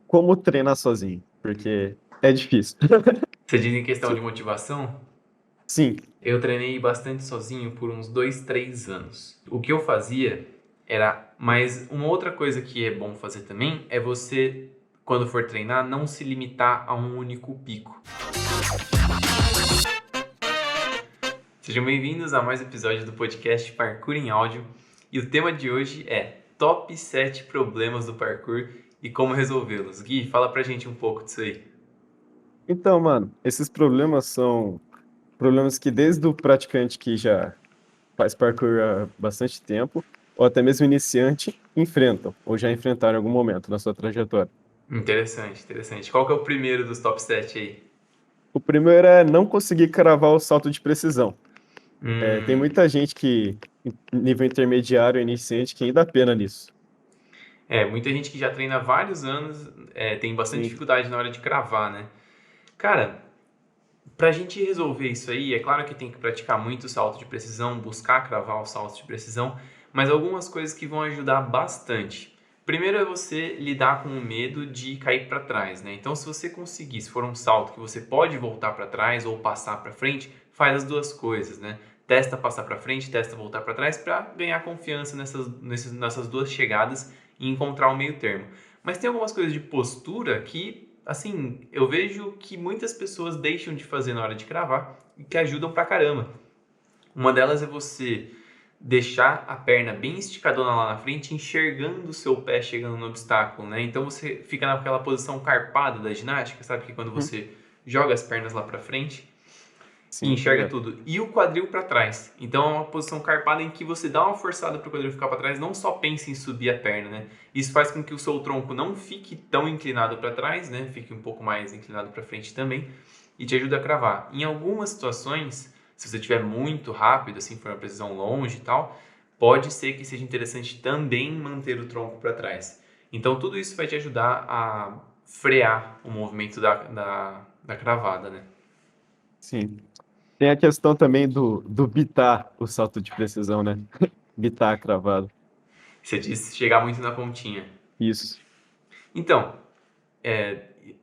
como treinar sozinho, porque é difícil. Você diz em questão de motivação? Sim, Eu treinei bastante sozinho por uns 2, 3 anos. O que eu fazia era... Mas uma outra coisa que é bom fazer também é você, quando for treinar, não se limitar a um único pico. Sejam bem-vindos a mais um episódio do podcast Parkour em Áudio. E o tema de hoje é Top 7 problemas do parkour e como resolvê-los. Gui, fala pra gente um pouco disso aí. então, mano, esses problemas são problemas que desde o praticante que já faz parkour há bastante tempo, ou até mesmo iniciante, enfrentam, ou já enfrentaram em algum momento na sua trajetória. Interessante, interessante. Qual que é o primeiro dos top 7 aí? O primeiro é não conseguir cravar o salto de precisão. Tem Hum, muita gente que, nível intermediário, iniciante, que ainda pena nisso. muita gente que já treina há vários anos tem bastante Sim, dificuldade na hora de cravar, né? Cara, pra gente resolver isso aí, é claro que tem que praticar muito salto de precisão, buscar cravar o salto de precisão, mas algumas coisas que vão ajudar bastante. Primeiro é você lidar com o medo de cair para trás, né? Então, se você conseguir, se for um salto que você pode voltar para trás ou passar para frente, faz as duas coisas, né? Testa passar para frente, testa voltar para trás para ganhar confiança nessas duas chegadas e encontrar o meio termo. Mas tem algumas coisas de postura que, assim, eu vejo que muitas pessoas deixam de fazer na hora de cravar e que ajudam pra caramba. Uma delas é você deixar a perna bem esticadona lá na frente, enxergando o seu pé chegando no obstáculo, né? Então você fica naquela posição carpada da ginástica, sabe? Que quando uhum, você joga as pernas lá pra frente e sim, tô enxerga ligado. tudo. E o quadril para trás. Então é uma posição carpada em que você dá uma forçada para o quadril ficar para trás, não só pensa em subir a perna, né? Isso faz com que o seu tronco não fique tão inclinado para trás, né? Fique um pouco mais inclinado para frente também e te ajuda a cravar. Em algumas situações, se você estiver muito rápido, assim, for uma precisão longe e tal, pode ser que seja interessante também manter o tronco para trás. Então tudo isso vai te ajudar a frear o movimento da cravada, né? Sim. Tem a questão também do bitar o salto de precisão, né? Bitar cravado. Você disse chegar muito na pontinha. Isso. Então,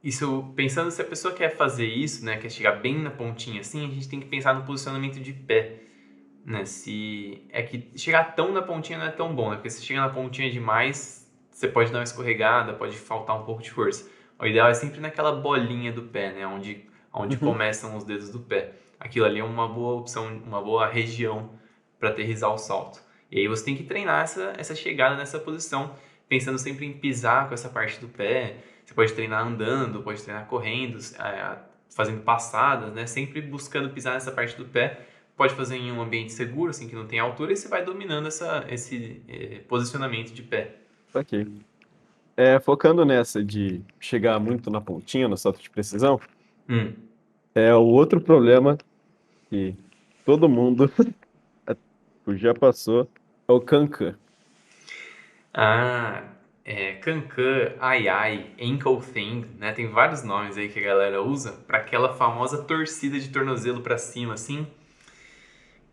isso pensando se a pessoa quer fazer isso, né, quer chegar bem na pontinha assim, a gente tem que pensar no posicionamento de pé, né? Se é que chegar tão na pontinha não é tão bom, né? Porque se chega na pontinha demais, você pode dar uma escorregada, pode faltar um pouco de força. O ideal é sempre naquela bolinha do pé, né, onde Uhum. começam os dedos do pé. Aquilo ali é uma boa opção, uma boa região para aterrissar o salto. E aí você tem que treinar essa chegada nessa posição, pensando sempre em pisar com essa parte do pé. Você pode treinar andando, pode treinar correndo, fazendo passadas, né? Sempre buscando pisar nessa parte do pé. Pode fazer em um ambiente seguro, assim, que não tem altura, e você vai dominando esse posicionamento de pé. Ok. Focando nessa de chegar muito na pontinha, no salto de precisão, Hum. o outro problema que todo mundo já passou é o cancan. Ah, Cancan, Ai Ai, Ankle Thing, né? Tem vários nomes aí que a galera usa para aquela famosa torcida de tornozelo para cima, assim,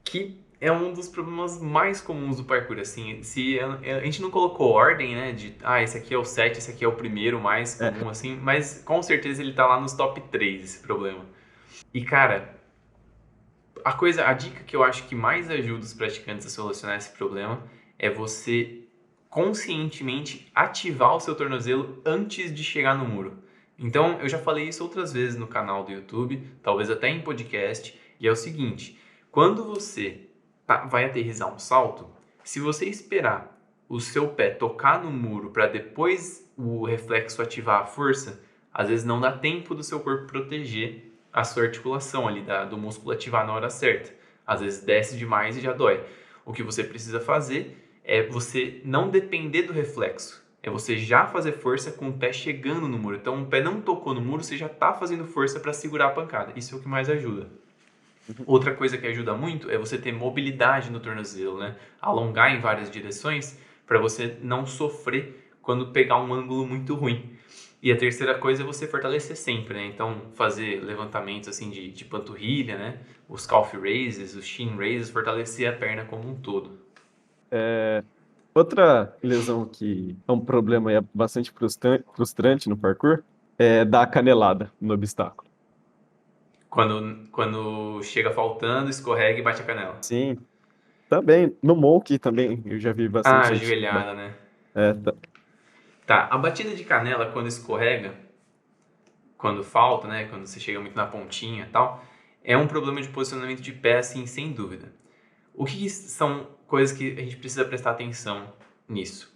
que é um dos problemas mais comuns do parkour, assim. Se a gente não colocou ordem, né, de esse aqui é o 7, esse aqui é o primeiro mais É, comum, assim, mas com certeza ele tá lá nos top 3 esse problema. E cara, a dica que eu acho que mais ajuda os praticantes a solucionar esse problema é você conscientemente ativar o seu tornozelo antes de chegar no muro. Então, eu já falei isso outras vezes no canal do YouTube, talvez até em podcast, e é o seguinte: quando você vai aterrissar um salto, se você esperar o seu pé tocar no muro para depois o reflexo ativar a força, às vezes não dá tempo do seu corpo proteger a sua articulação ali, do músculo ativar na hora certa. Às vezes desce demais e já dói. O que você precisa fazer é você não depender do reflexo. É você já fazer força com o pé chegando no muro. Então, o pé não tocou no muro, você já está fazendo força para segurar a pancada. Isso é o que mais ajuda. uhum, Outra coisa que ajuda muito é você ter mobilidade no tornozelo, né? Alongar em várias direções para você não sofrer quando pegar um ângulo muito ruim. E a terceira coisa é você fortalecer sempre, né? Então, fazer levantamentos assim de panturrilha, né? Os calf raises, os shin raises, fortalecer a perna como um todo. Outra lesão que é um problema e é bastante frustrante no parkour é dar a canelada no obstáculo. Quando chega faltando, escorrega e bate a canela. Sim, também. No Monk também, eu já vi Ah, bastante gente. ajoelhada, né? É, Tá, a batida de canela quando escorrega, quando falta, né? Quando você chega muito na pontinha e tal, é um problema de posicionamento de pé, assim, sem dúvida. O que são coisas que a gente precisa prestar atenção nisso?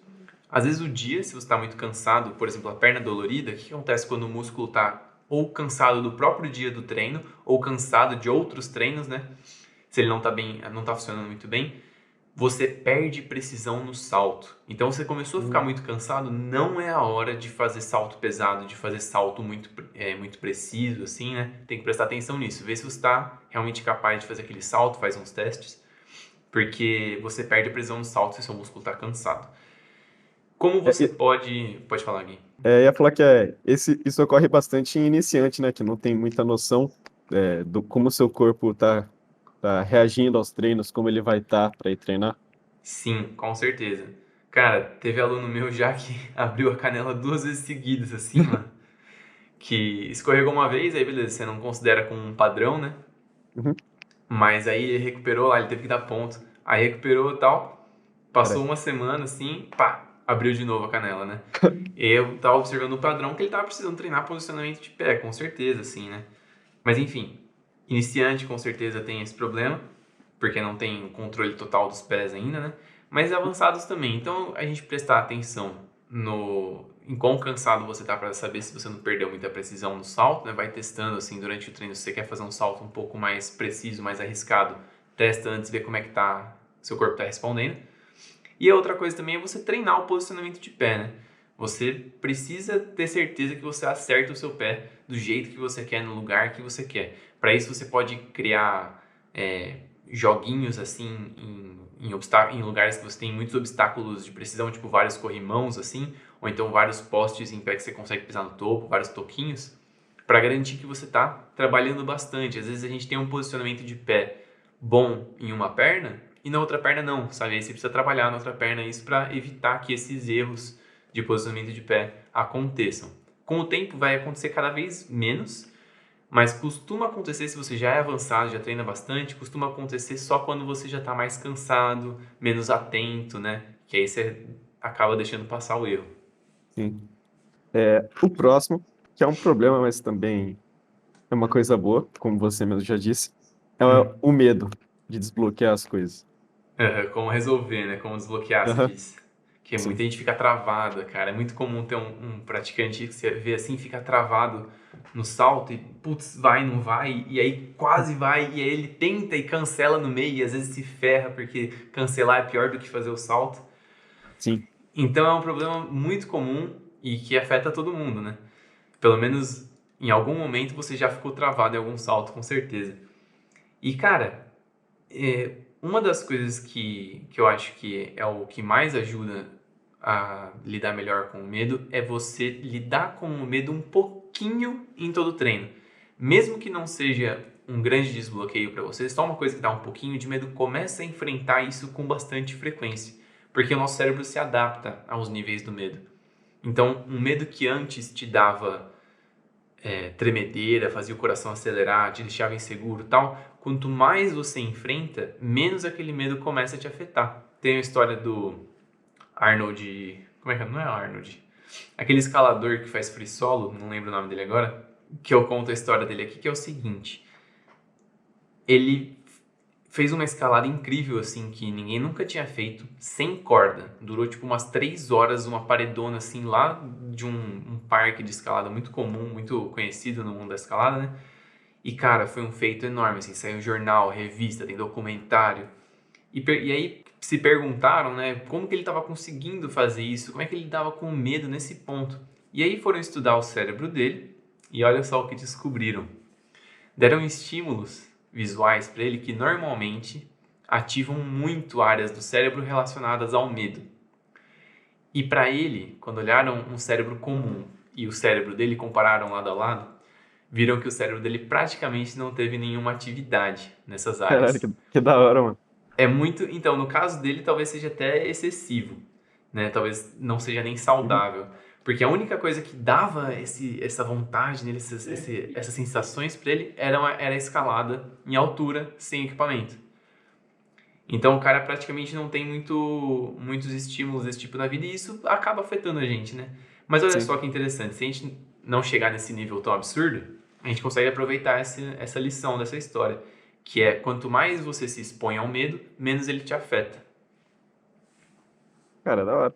Às vezes o dia, se você está muito cansado, por exemplo, a perna dolorida, o que acontece quando o músculo está ou cansado do próprio dia do treino, ou cansado de outros treinos, né? Se ele não está bem, não está funcionando muito bem, você perde precisão no salto. Então você começou a ficar hum, muito cansado, não é a hora de fazer salto pesado, de fazer salto muito preciso, assim, né? Tem que prestar atenção nisso, ver se você está realmente capaz de fazer aquele salto, faz uns testes, porque você perde a precisão no salto se seu músculo está cansado. Como é, você pode falar, Gui? ia falar que isso ocorre bastante em iniciante, né? Que não tem muita noção do como o seu corpo tá reagindo aos treinos, como ele vai estar para ir treinar. Sim, com certeza. Cara, teve aluno meu já que abriu a canela 2 vezes seguidas, assim, mano. Que escorregou uma vez, aí beleza, você não considera como um padrão, né? Uhum. Mas aí ele recuperou lá, ele teve que dar ponto. Aí recuperou e tal. Cara, Passou uma semana assim, pá, abriu de novo a canela, né? E eu tava observando o padrão que ele tava precisando treinar posicionamento de pé, com certeza, assim, né? Mas enfim, iniciante com certeza tem esse problema, porque não tem o controle total dos pés ainda, né? Mas avançados também. Então a gente prestar atenção no em quão cansado você tá para saber se você não perdeu muita precisão no salto, né? Vai testando assim durante o treino, se você quer fazer um salto um pouco mais preciso, mais arriscado, testa antes, vê como é que tá, seu corpo tá respondendo. E a outra coisa também é você treinar o posicionamento de pé, né? Você precisa ter certeza que você acerta o seu pé do jeito que você quer, no lugar que você quer. Para isso você pode criar joguinhos assim em lugares que você tem muitos obstáculos de precisão, tipo vários corrimãos assim, ou então vários postes em pé que você consegue pisar no topo, vários toquinhos, para garantir que você está trabalhando bastante. Às vezes a gente tem um posicionamento de pé bom em uma perna e na outra perna não, sabe? Aí você precisa trabalhar na outra perna isso para evitar que esses erros de posicionamento de pé aconteçam. Com o tempo vai acontecer cada vez menos, mas costuma acontecer se você já é avançado, já treina bastante, costuma acontecer só quando você já está mais cansado, menos atento, né? Que aí você acaba deixando passar o erro. sim. O próximo, que é um problema, mas também é uma coisa boa, como você mesmo já disse, é Hum. o medo de desbloquear as coisas. Como resolver, né? Como desbloquear, você Aham, disse. Que sim. muita gente fica travada, cara. É muito comum ter um praticante que você vê assim, fica travado no salto e, putz, vai, não vai, e aí quase vai, e aí ele tenta e cancela no meio, e às vezes se ferra, porque cancelar é pior do que fazer o salto. Sim. Então é um problema muito comum e que afeta todo mundo, né? Pelo menos em algum momento você já ficou travado em algum salto, com certeza. E, cara, uma das coisas que eu acho que é o que mais ajuda a lidar melhor com o medo é você lidar com o medo um pouquinho em todo o treino. Mesmo que não seja um grande desbloqueio para você, só uma coisa que dá um pouquinho de medo, começa a enfrentar isso com bastante frequência. Porque o nosso cérebro se adapta aos níveis do medo. Então, um medo que antes te dava tremedeira, fazia o coração acelerar, te deixava inseguro e tal, quanto mais você enfrenta, menos aquele medo começa a te afetar. Tem a história do Arnold. Como é que é? Não é Arnold. Aquele escalador que faz free solo, não lembro o nome dele agora, que eu conto a história dele aqui, que é o seguinte. Ele fez uma escalada incrível, assim, que ninguém nunca tinha feito, sem corda. Durou, tipo, umas 3 horas, uma paredona, assim, lá de um parque de escalada muito comum, muito conhecido no mundo da escalada, né? E, cara, foi um feito enorme, assim, saiu jornal, revista, tem documentário. E aí se perguntaram, né, como que ele estava conseguindo fazer isso, como é que ele dava com medo nesse ponto. E aí foram estudar o cérebro dele e olha só o que descobriram. Deram estímulos visuais para ele que normalmente ativam muito áreas do cérebro relacionadas ao medo. E para ele, quando olharam um cérebro comum e o cérebro dele compararam lado a lado, viram que o cérebro dele praticamente não teve nenhuma atividade nessas Caralho, áreas. que da hora, mano. É muito. Então, no caso dele, talvez seja até excessivo, né? Talvez não seja nem Uhum. saudável. Porque a única coisa que dava essa vontade nele, essas sensações pra ele, era a escalada em altura, sem equipamento. Então, o cara praticamente não tem muitos estímulos desse tipo na vida e isso acaba afetando a gente, né? Mas olha Sim. só que interessante, se a gente não chegar nesse nível tão absurdo, a gente consegue aproveitar essa lição dessa história, que é quanto mais você se expõe ao medo, menos ele te afeta. Cara, da hora.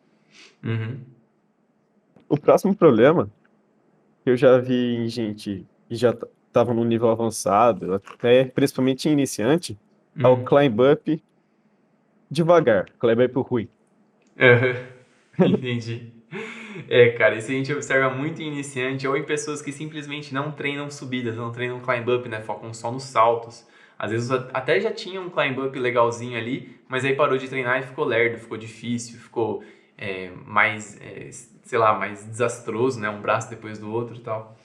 Uhum. O próximo problema que eu já vi em gente que já tava num nível avançado, até principalmente em iniciante, é o Uhum. climb up devagar, climb up ruim. Aham. Entendi. É, cara, isso a gente observa muito em iniciante ou em pessoas que simplesmente não treinam subidas, não treinam climb up, né? Focam só nos saltos. Às vezes até já tinha um climb up legalzinho ali, mas aí parou de treinar e ficou lerdo, ficou difícil, ficou sei lá, mais desastroso, né? Um braço depois do outro e tal.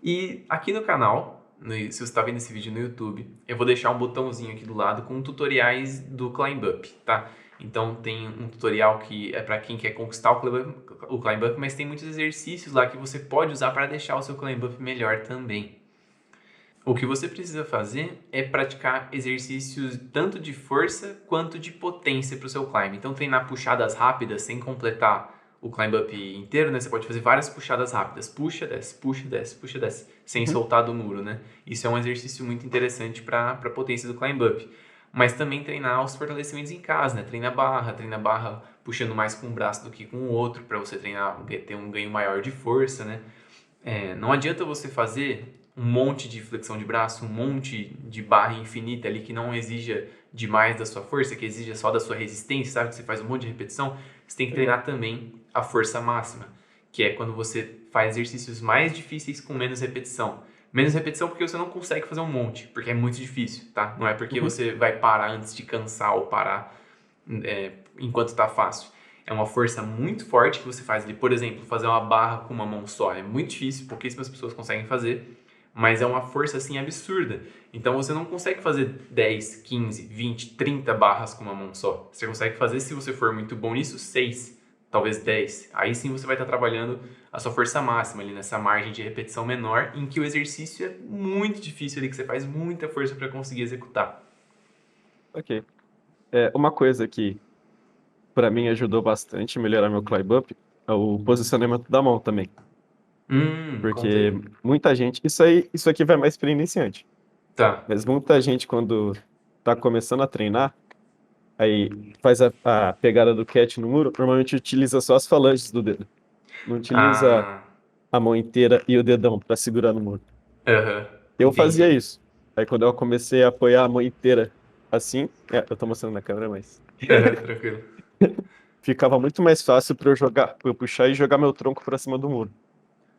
E aqui no canal, se você está vendo esse vídeo no YouTube, eu vou deixar um botãozinho aqui do lado com tutoriais do Climb Up, tá? Então tem um tutorial que é para quem quer conquistar o Climb Up, mas tem muitos exercícios lá que você pode usar para deixar o seu Climb Up melhor também. O que você precisa fazer é praticar exercícios tanto de força quanto de potência para o seu climb. Então, treinar puxadas rápidas sem completar o climb up inteiro, né? Você pode fazer várias puxadas rápidas. Puxa, desce, puxa, desce, puxa, desce. Sem Uhum. soltar do muro, né? Isso é um exercício muito interessante para a potência do climb up. Mas também treinar os fortalecimentos em casa, né? Treina barra puxando mais com um braço do que com o outro para você treinar, ter um ganho maior de força, né? Não adianta você fazer um monte de flexão de braço, um monte de barra infinita ali que não exija demais da sua força, que exija só da sua resistência, sabe? Que você faz um monte de repetição. Você tem que Legal. treinar também a força máxima, que é quando você faz exercícios mais difíceis com menos repetição. Menos repetição porque você não consegue fazer um monte, porque é muito difícil, tá? Não é porque Uhum. você vai parar antes de cansar ou parar enquanto está fácil. É uma força muito forte que você faz ali. Por exemplo, fazer uma barra com uma mão só. É muito difícil, pouquíssimas pessoas conseguem fazer, mas é uma força assim absurda. Então você não consegue fazer 10, 15, 20, 30 barras com uma mão só. Você consegue fazer, se você for muito bom nisso, 6, talvez 10. Aí sim você vai estar trabalhando a sua força máxima ali nessa margem de repetição menor, em que o exercício é muito difícil ali, que você faz muita força para conseguir executar. Ok. Uma coisa que para mim ajudou bastante a melhorar meu climb up é o posicionamento da mão também. Conta Porque aí. muita gente, isso aqui vai mais para iniciante, Tá. mas muita gente quando tá começando a treinar, aí faz a pegada do catch no muro, normalmente utiliza só as falanges do dedo. Não utiliza Ah, a mão inteira e o dedão para segurar no muro. aham, Eu fazia entendi. isso. Aí quando eu comecei a apoiar a mão inteira assim, eu tô mostrando na câmera, mas Aham, tranquilo. ficava muito mais fácil para eu puxar e jogar meu tronco para cima do muro.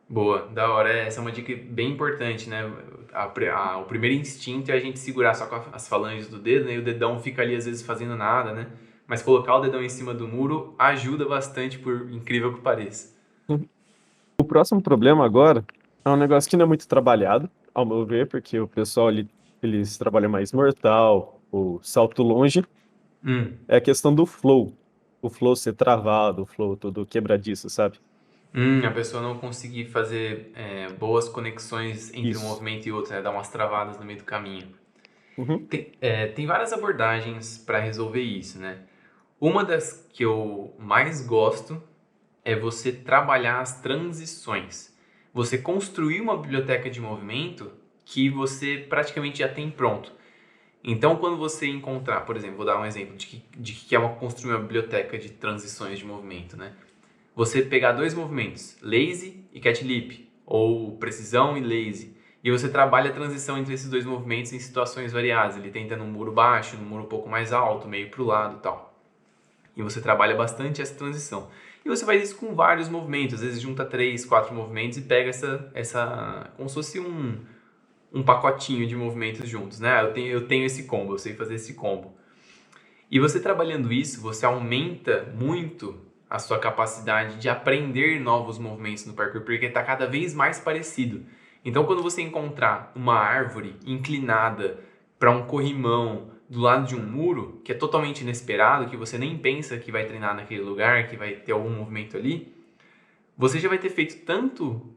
Boa, da hora. Essa é uma dica bem importante, né? O primeiro instinto é a gente segurar só com as falanges do dedo, né? E o dedão fica ali às vezes fazendo nada, né? Mas colocar o dedão em cima do muro ajuda bastante, por incrível que pareça. O próximo problema agora é um negócio que não é muito trabalhado, ao meu ver, porque o pessoal eles trabalham mais mortal, o salto longe, Hum, é a questão do flow. O flow ser travado, o flow todo quebradiço, sabe? a pessoa não conseguir fazer boas conexões entre um Isso. movimento e outro, né? Dar umas travadas no meio do caminho. Uhum. Tem várias abordagens para resolver isso, né? Uma das que eu mais gosto é você trabalhar as transições. Você construir uma biblioteca de movimento que você praticamente já tem pronto. Então, quando você encontrar, por exemplo, vou dar um exemplo de que é construir uma biblioteca de transições de movimento, né? Você pegar dois movimentos, lazy e cat leap, ou precisão e lazy, e você trabalha a transição entre esses dois movimentos em situações variadas. Ele tenta num muro baixo, num muro um pouco mais alto, meio para o lado e tal. E você trabalha bastante essa transição. E você faz isso com vários movimentos, às vezes junta 3, 4 movimentos e pega como se fosse um pacotinho de movimentos juntos, né? Eu tenho esse combo, eu sei fazer esse combo. E você trabalhando isso, você aumenta muito a sua capacidade de aprender novos movimentos no parkour, porque está cada vez mais parecido. Então, quando você encontrar uma árvore inclinada para um corrimão, do lado de um muro, que é totalmente inesperado, que você nem pensa que vai treinar naquele lugar, que vai ter algum movimento ali, você já vai ter feito tanto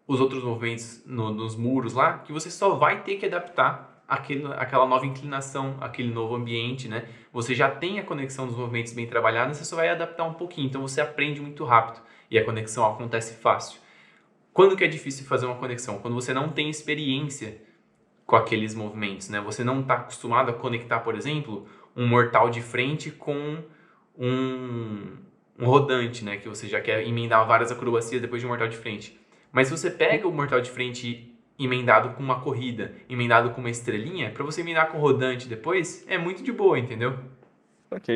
os outros movimentos nos muros lá, que você só vai ter que adaptar aquela nova inclinação, aquele novo ambiente, né? Você já tem a conexão dos movimentos bem trabalhada, você só vai adaptar um pouquinho, então você aprende muito rápido e a conexão acontece fácil. Quando que é difícil fazer uma conexão? Quando você não tem experiência com aqueles movimentos, né? Você não está acostumado a conectar, por exemplo, um mortal de frente com um, um rodante, né? Que você já quer emendar várias acrobacias depois de um mortal de frente. Mas se você pega o mortal de frente emendado com uma corrida, emendado com uma estrelinha, para você emendar com o rodante depois, é muito de boa, entendeu? Ok.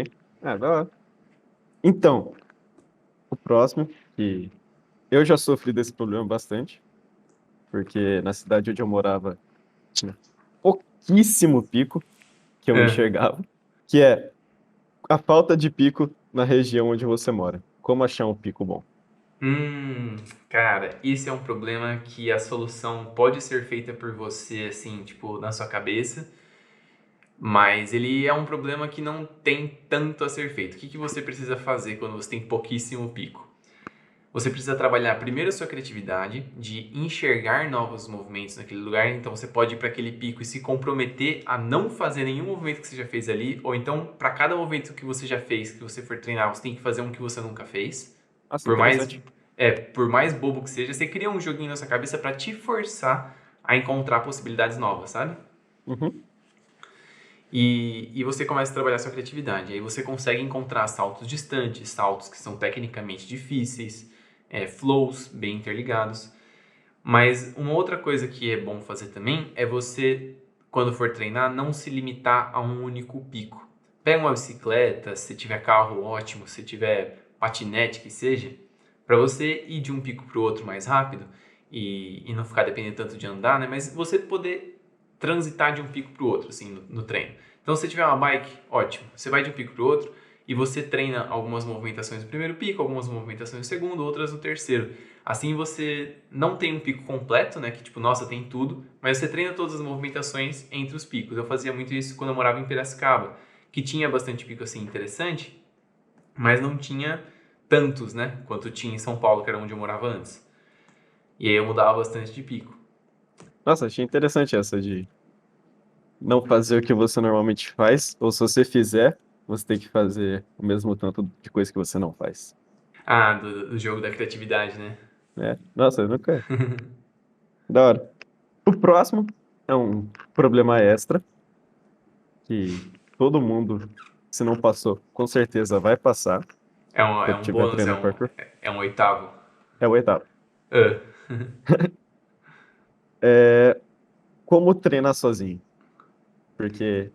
Ah, da hora. Então, o próximo, que eu já sofri desse problema bastante, porque na cidade onde eu morava tinha pouquíssimo pico que eu É. enxergava, que é a falta de pico na região onde você mora. Como achar um pico bom? Cara, esse é um problema que a solução pode ser feita por você, assim, tipo, na sua cabeça, mas ele é um problema que não tem tanto a ser feito. O que você precisa fazer quando você tem pouquíssimo pico? Você precisa trabalhar primeiro a sua criatividade, de enxergar novos movimentos naquele lugar. Então você pode ir para aquele pico e se comprometer a não fazer nenhum movimento que você já fez ali, ou então para cada movimento que você já fez, que você for treinar, você tem que fazer um que você nunca fez. Nossa, Por mais, interessante. por mais bobo que seja, você cria um joguinho na sua cabeça para te forçar a encontrar possibilidades novas, sabe? Uhum. E você começa a trabalhar sua criatividade. Aí você consegue encontrar saltos distantes, saltos que são tecnicamente difíceis, flows bem interligados. Mas uma outra coisa que é bom fazer também é você, quando for treinar, não se limitar a um único pico. Pega uma bicicleta, se tiver carro, ótimo, se tiver patinete, que seja, para você ir de um pico para o outro mais rápido e não ficar dependendo tanto de andar, né? Mas você poder transitar de um pico para o outro, assim, no treino. Então, se você tiver uma bike, ótimo, você vai de um pico para o outro e você treina algumas movimentações no primeiro pico, algumas movimentações no segundo, outras no terceiro. Assim você não tem um pico completo, né? Que tipo, nossa, tem tudo, mas você treina todas as movimentações entre os picos. Eu fazia muito isso quando eu morava em Piracicaba, que tinha bastante pico assim interessante, mas não tinha tantos, né? Quanto tinha em São Paulo, que era onde eu morava antes. E aí eu mudava bastante de pico. Nossa, achei interessante essa de não fazer o que você normalmente faz, ou se você fizer, você tem que fazer o mesmo tanto de coisa que você não faz. Ah, do jogo da criatividade, né? É. Nossa, eu nunca. Da hora. O próximo é um problema extra que todo mundo, se não passou, com certeza vai passar É quando um estiver bônus, treinando parkour. é um oitavo. É o oitavo. Ah. É como treinar sozinho, porque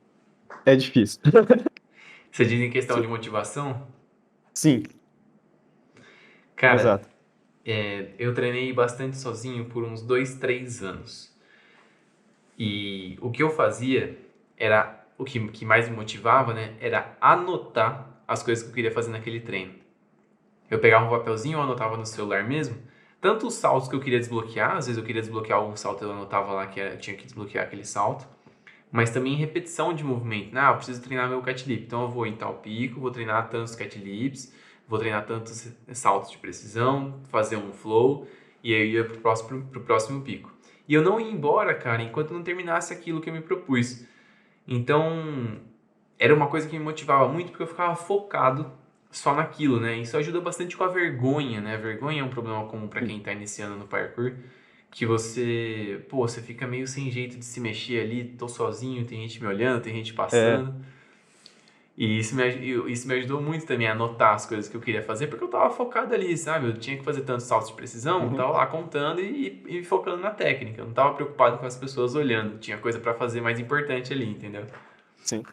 é difícil. Você diz em questão de Se- motivação? Sim, Cara, exato. eu treinei bastante sozinho por uns 2, 3 anos. E o que eu fazia era, o que mais me motivava, né? Era anotar as coisas que eu queria fazer naquele treino. Eu pegava um papelzinho, eu anotava no celular mesmo. Tanto os saltos que eu queria desbloquear, às vezes eu queria desbloquear algum salto, eu anotava lá que eu tinha que desbloquear aquele salto. Mas também repetição de movimento. Ah, eu preciso treinar meu cat lip. Então eu vou em tal pico, vou treinar tantos cat lips, vou treinar tantos saltos de precisão, fazer um flow, e aí eu ia pro próximo pico. E eu não ia embora, cara, enquanto não terminasse aquilo que eu me propus. Então, era uma coisa que me motivava muito, porque eu ficava focado só naquilo, né? Isso ajuda bastante com a vergonha, né? A vergonha é um problema comum para quem tá iniciando no parkour, que você, pô, você fica meio sem jeito de se mexer ali, tô sozinho, tem gente me olhando, tem gente É, passando. E isso me ajudou muito também a anotar as coisas que eu queria fazer, porque eu tava focado ali, sabe? Eu tinha que fazer tantos saltos de precisão, eu uhum, tava lá contando e focando na técnica. Eu não tava preocupado com as pessoas olhando, tinha coisa para fazer mais importante ali, entendeu? sim.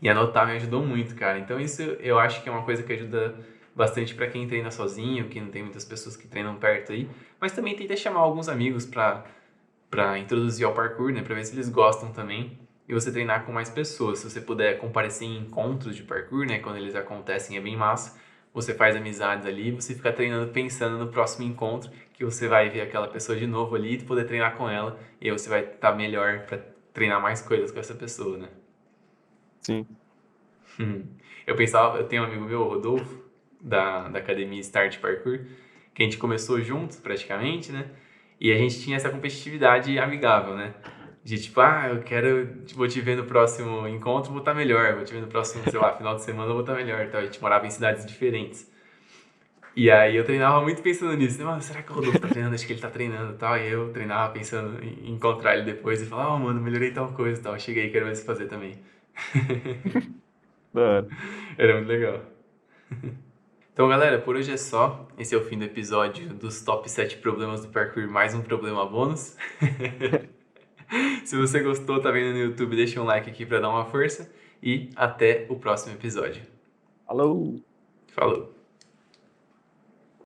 E anotar me ajudou muito, cara. Então isso eu acho que é uma coisa que ajuda bastante para quem treina sozinho, que não tem muitas pessoas que treinam perto aí. Mas também tenta chamar alguns amigos para introduzir ao parkour, né? Para ver se eles gostam também. E você treinar com mais pessoas. Se você puder comparecer em encontros de parkour, né? Quando eles acontecem é bem massa. Você faz amizades ali, você fica treinando pensando no próximo encontro, que você vai ver aquela pessoa de novo ali e poder treinar com ela. E aí você vai estar melhor para treinar mais coisas com essa pessoa, né? Sim. Eu pensava, eu tenho um amigo meu, o Rodolfo, da academia Start Parkour, que a gente começou juntos praticamente, né? E a gente tinha essa competitividade amigável, né? De tipo, eu quero, vou te ver no próximo encontro, vou estar melhor, vou te ver no próximo, sei lá, final de semana, eu vou estar melhor, então a gente morava em cidades diferentes. E aí eu treinava muito pensando nisso, né? Mano, será que o Rodolfo tá treinando? Acho que ele tá treinando e tal. E eu treinava pensando em encontrar ele depois e falar, mano, melhorei tal coisa e tal. Cheguei, quero ver você fazer também. Da hora. Era muito legal. Então, galera, por hoje é só. Esse é o fim do episódio dos top 7 problemas do parkour, mais um problema bônus. Se você gostou, tá vendo no YouTube, deixa um like aqui pra dar uma força. E até o próximo episódio. Falou! Falou!